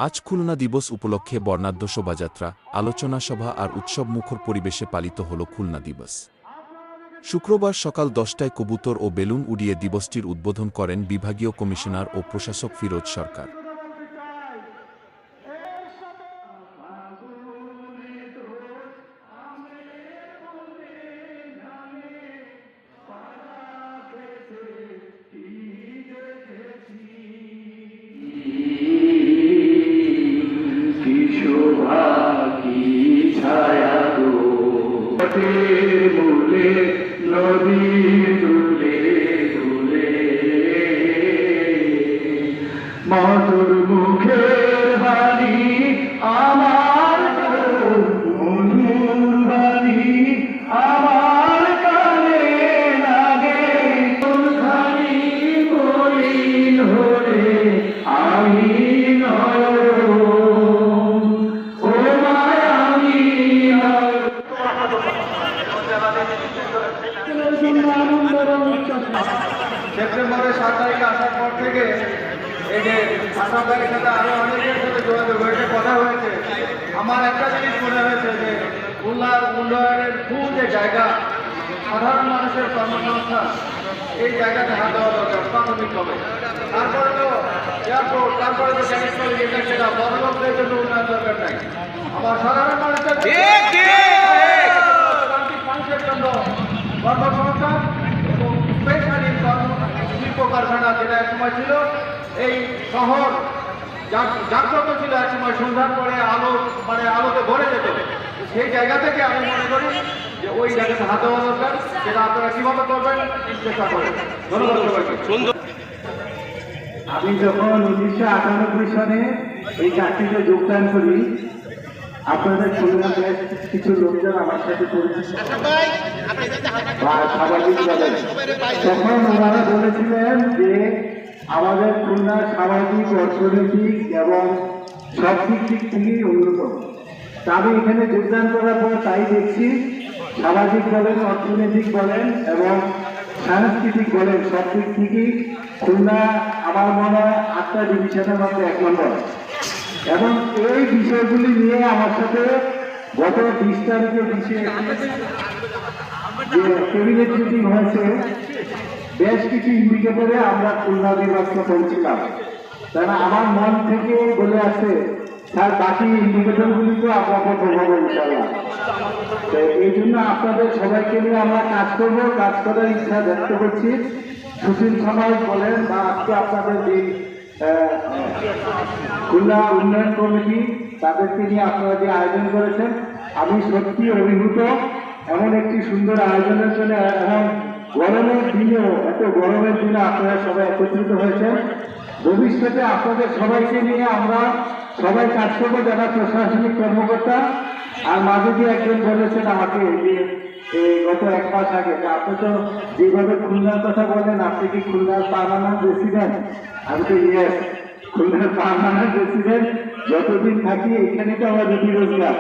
আজ খুলনা দিবস উপলক্ষে বর্ণাঢ্য শোভাযাত্রা, আলোচনা সভা আর উৎসবমুখর পরিবেশে পালিত হল খুলনা দিবস। শুক্রবার সকাল 10টায় কবুতর ও বেলুন উড়িয়ে দিবসটির উদ্বোধন করেন বিভাগীয় কমিশনার ও প্রশাসক ফিরোজ সরকার। নদী তুলে তুলে মধুর মুখের বাণী আমার মধুর বাণী আমার কানে লাগে খানি বলি ধরে আমি সেপ্টেম্বরের 7 তারিখে আসার পর থেকে এই যে সরকারের সাথে আরো অনেকের সাথে যোগাযোগ হয়েছে, কথা হয়েছে। আমার একটা জিনিস মনে হয়েছে যে খুলনার উন্নয়নের খুব যে জায়গা, সাধারণ মানুষের কর্মসংস্থান, এই জায়গাতে হাত দেওয়া দরকার প্রাথমিকভাবে। তারপরে তো এয়ারপোর্ট, তারপরে তো ট্যাক্স কলেজ, এটা সেটা বড় লোকদের জন্য উন্নয়ন দরকার নাই। আমার সাধারণ মানুষের মানুষের জন্য কর্মসংস্থান এবং স্পেশালি শিল্প কারখানা, যেটা একসময় ছিল এই শহর জাগ্রত ছিল, একসময় সন্ধ্যার পরে আলোতে ভরে যেত। সেই জায়গা থেকে আমি মনে করি যে ওই জায়গাতে হাত দেওয়া দরকার। সেটা আপনারা কিভাবে করবেন চেষ্টা করেন। ধন্যবাদ সবাইকে। আমি যখন 1998 সালে এই চাকরিতে যোগদান করি, আপনাদের খুলনা বেশ কিছু লোকজন আমার সাথে পরিচিত বা সামাজিকভাবে, তখন ওনারা বলেছিলেন যে আমাদের খুলনা সামাজিক, অর্থনৈতিক এবং সব দিক থেকেই উন্নত। তা আমি এখানে যোগদান করার পর তাই দেখছি, সামাজিক বলেন, অর্থনৈতিক বলেন এবং সাংস্কৃতিক বলেন, সব দিক থেকেই খুলনা আমার মনে হয় 8টা ডিভিশনের মধ্যে 1 নম্বর। এবং এই বিষয়গুলি নিয়ে আমার সাথে গত 20 তারিখে যে ক্যাবিনেট মিটিং হয়েছে, বেশ কিছু ইন্ডিকেটরে আমরা খুলনা নির্বাচন করেছিলাম। কারণ আমার মন থেকে বলে আছে, তার বাকি ইন্ডিকেটরগুলি তো আমরা প্রথম হবো ইনশাল্লাহ। তো এই জন্য আপনাদের সবাইকে নিয়ে আমরা কাজ করবো, কাজ করার ইচ্ছা ব্যক্ত করছি। সুশীল সমাজ বলেন বা আজকে আপনাদের যে খুলনা উন্নয়ন কমিটি, তাদেরকে নিয়ে আপনারা যে আয়োজন করেছেন, আমি সত্যি অভিভূত। এমন একটি সুন্দর আয়োজনের জন্য, এবং গরমের দিনেও, এত গরমের দিনে আপনারা সবাই একত্রিত হয়েছেন। ভবিষ্যতে আপনাদের সবাইকে নিয়ে আমরা সবাই কাজ করবো, যারা প্রশাসনিক কর্মকর্তা। আর মাঝে দিয়ে একজন বলেছেন আমাকে যে গত 1 মাস আগে, আপনি তো যেভাবে খুলনার কথা বলেন, আপনি কি খুলনার পার্মানেন্ট রেসিডেন্ট? আমি তো ইয়েস, খুলনার পার্মানেন্ট রেসিডেন্ট। যতদিন থাকি এখানে তো আমার রুটি রোজগার।